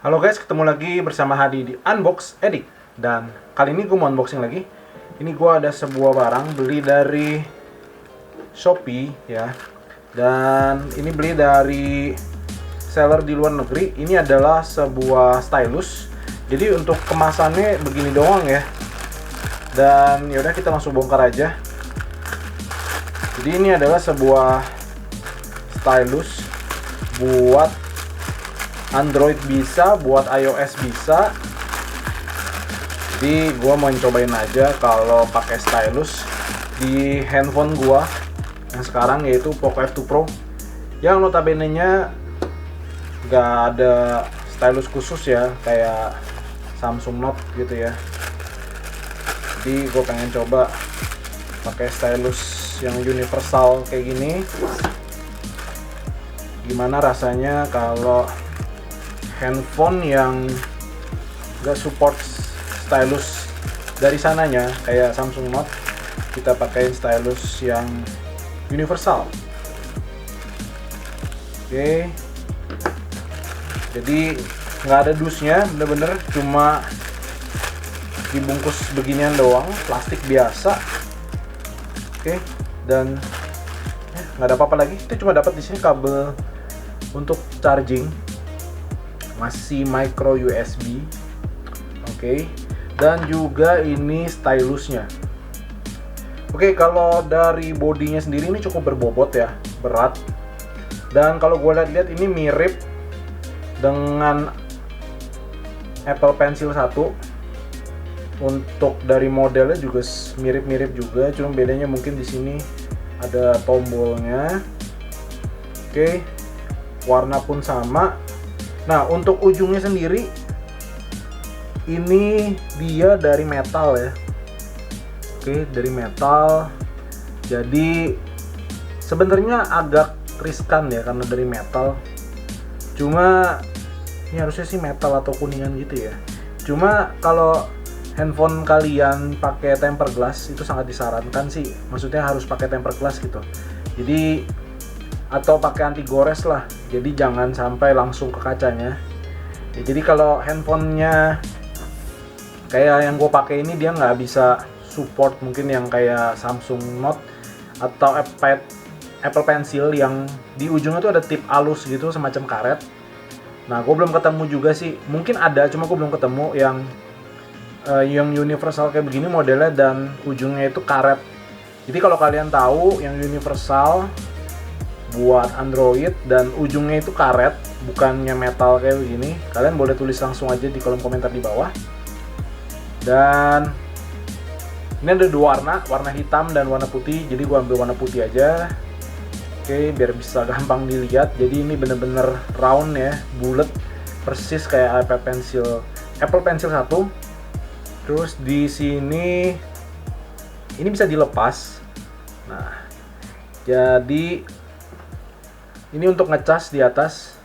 Halo guys, ketemu lagi bersama Hadi di Unbox Edit. Dan kali ini gue mau unboxing lagi. Ini gue ada sebuah barang beli dari Shopee ya. Dan ini beli dari seller di luar negeri. Ini adalah sebuah stylus. Jadi untuk kemasannya begini doang ya. Dan yaudah kita langsung bongkar aja. Jadi ini adalah sebuah stylus buat Android bisa, buat iOS bisa. Jadi gua mau cobain aja kalau pakai stylus di handphone gua yang sekarang, yaitu Poco F2 Pro, yang notabene-nya nggak ada stylus khusus ya, kayak Samsung Note gitu ya. Jadi gua pengen coba pakai stylus yang universal kayak gini. Gimana rasanya kalau handphone yang gak support stylus dari sananya kayak Samsung Note, kita pakai stylus yang universal. Oke, jadi nggak ada dusnya, bener-bener cuma dibungkus beginian doang, plastik biasa. Oke, dan nggak ada apa-apa lagi. Kita cuma dapat di sini kabel untuk charging, masih micro USB. Oke. Dan juga ini stylusnya. Oke, kalau dari bodinya sendiri ini cukup berbobot ya, berat. Dan kalau gue lihat ini mirip dengan Apple Pencil 1. Untuk dari modelnya juga mirip-mirip juga, cuma bedanya mungkin di sini ada tombolnya. Oke. Warna pun sama. Nah, untuk ujungnya sendiri ini dia dari metal ya. Oke, dari metal. Jadi sebenarnya agak riskan ya karena dari metal. Cuma ini harusnya sih metal atau kuningan gitu ya. Cuma kalau handphone kalian pakai tempered glass itu sangat disarankan sih. Maksudnya harus pakai tempered glass gitu. Jadi atau pakai anti gores lah, jadi jangan sampai langsung ke kacanya ya. Jadi kalau handphonenya kayak yang gue pakai ini, dia nggak bisa support mungkin yang kayak Samsung Note atau Apple Pencil yang di ujungnya tuh ada tip halus gitu, semacam karet. Nah, gue belum ketemu juga sih, mungkin ada, cuma gue belum ketemu yang universal kayak begini modelnya dan ujungnya itu karet. Jadi kalau kalian tahu yang universal buat Android dan ujungnya itu karet, bukannya metal kayak begini, kalian boleh tulis langsung aja di kolom komentar di bawah. Dan ini ada dua warna hitam dan warna putih. Jadi gua ambil warna putih aja. Oke, biar bisa gampang dilihat. Jadi ini bener-bener round ya, bulat, persis kayak Apple Pencil 1. Terus di sini ini bisa dilepas. Nah, jadi ini untuk ngecas di atas,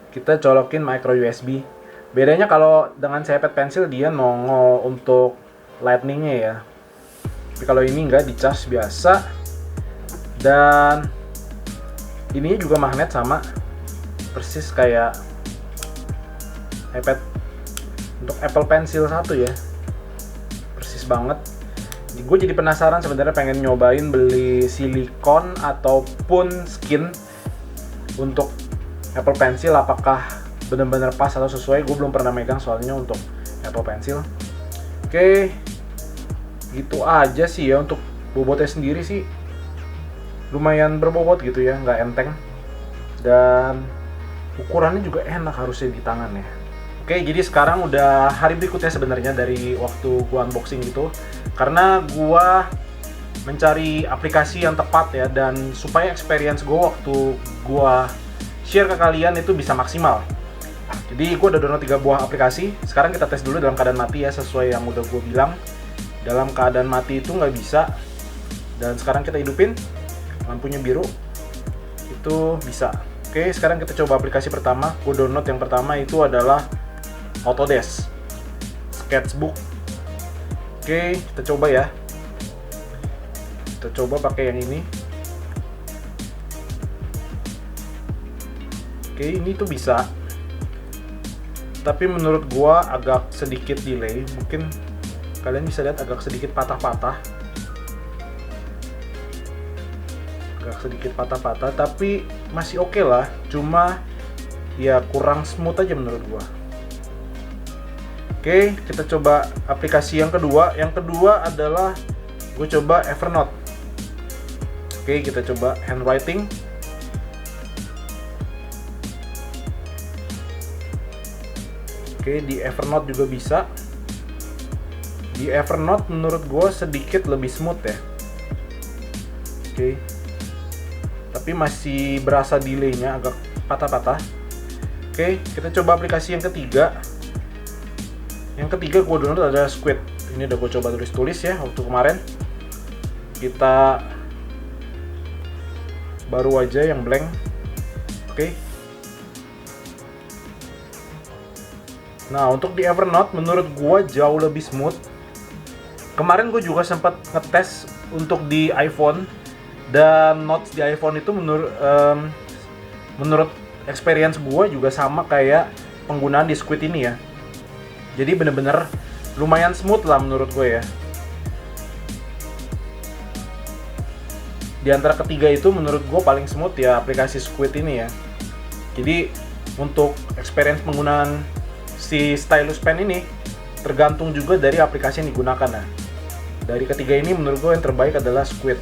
kita colokin micro USB. Bedanya kalau dengan iPad Pencil dia nongol untuk lightning-nya ya. Tapi kalau ini enggak, dicas biasa. Dan ini juga magnet sama, persis kayak iPad untuk Apple Pencil 1 ya. Persis banget. Gue jadi penasaran sebenarnya, pengen nyobain beli silikon ataupun skin untuk Apple Pencil, apakah benar-benar pas atau sesuai. Gue belum pernah megang soalnya untuk Apple Pencil. Oke, gitu aja sih ya. Untuk bobotnya sendiri sih lumayan berbobot gitu ya, nggak enteng. Dan ukurannya juga enak harusnya di tangan ya. Oke, jadi sekarang udah hari berikutnya sebenarnya dari waktu gue unboxing gitu, karena gue mencari aplikasi yang tepat ya, dan supaya experience gue waktu gue share ke kalian itu bisa maksimal. Jadi gue udah download 3 buah aplikasi. Sekarang kita tes dulu dalam keadaan mati ya, sesuai yang udah gue bilang. Dalam keadaan mati itu nggak bisa. Dan sekarang kita hidupin, lampunya biru, itu bisa. Oke, sekarang kita coba aplikasi pertama. Gue download yang pertama itu adalah Autodesk Sketchbook. Oke, kita coba ya. Kita coba pakai yang ini. Oke, ini tuh bisa. tapi menurut gua agak sedikit delay. Mungkin kalian bisa lihat agak sedikit patah-patah. Tapi masih oke lah. Cuma ya kurang smooth aja menurut gua. Oke, kita coba aplikasi yang kedua. Yang kedua adalah gue coba Evernote. Oke, kita coba handwriting. Oke, di Evernote juga bisa. Di Evernote menurut gue sedikit lebih smooth ya. Oke, tapi masih berasa delaynya agak patah-patah. Oke, kita coba aplikasi yang ketiga. Yang ketiga gue download ada Squid. Ini udah gue coba tulis ya waktu kemarin. Kita baru aja yang blank. Oke. Nah, untuk di Evernote menurut gue jauh lebih smooth. Kemarin gue juga sempat ngetes untuk di iPhone, dan notes di iPhone itu menurut experience gue juga sama kayak penggunaan di Squid ini ya. Jadi bener-bener lumayan smooth lah menurut gue ya. Di antara ketiga itu menurut gue paling smooth ya aplikasi Squid ini ya. Jadi untuk experience penggunaan si stylus pen ini tergantung juga dari aplikasi yang digunakan ya. Dari ketiga ini menurut gue yang terbaik adalah Squid.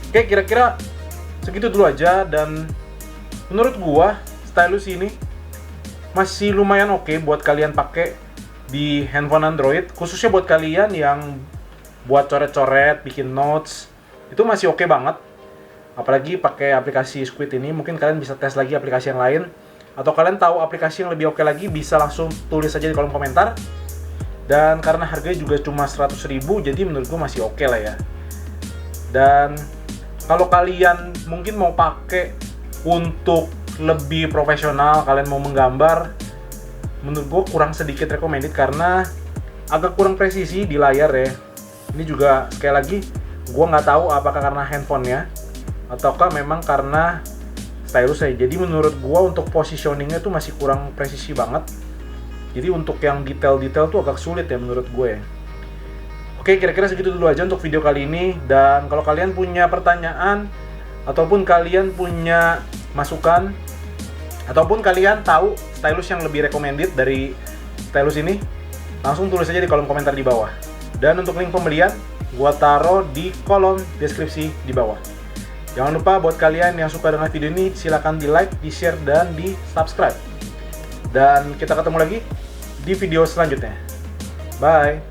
Oke, kira-kira segitu dulu aja, dan menurut gue stylus ini masih lumayan oke buat kalian pakai di handphone Android, khususnya buat kalian yang buat coret-coret, bikin notes, itu masih oke banget. Apalagi pakai aplikasi Squid ini. Mungkin kalian bisa tes lagi aplikasi yang lain, atau kalian tahu aplikasi yang lebih oke lagi, bisa langsung tulis aja di kolom komentar. Dan karena harganya juga cuma 100.000, jadi menurut gue masih oke lah ya. Dan kalau kalian mungkin mau pakai untuk lebih profesional, kalian mau menggambar, menurut gue kurang sedikit recommended karena agak kurang presisi di layar ya. Ini juga sekali lagi gue nggak tahu apakah karena handphonenya ataukah memang karena stylus saya. Jadi menurut gue untuk positioningnya tuh masih kurang presisi banget. Jadi untuk yang detail-detail tuh agak sulit ya menurut gue ya. Oke, kira-kira segitu dulu aja untuk video kali ini. Dan kalau kalian punya pertanyaan ataupun kalian punya masukan, ataupun kalian tahu stylus yang lebih recommended dari stylus ini, langsung tulis aja di kolom komentar di bawah. Dan untuk link pembelian, gua taruh di kolom deskripsi di bawah. Jangan lupa buat kalian yang suka dengan video ini, silahkan di like, di share, dan di subscribe. Dan kita ketemu lagi di video selanjutnya. Bye!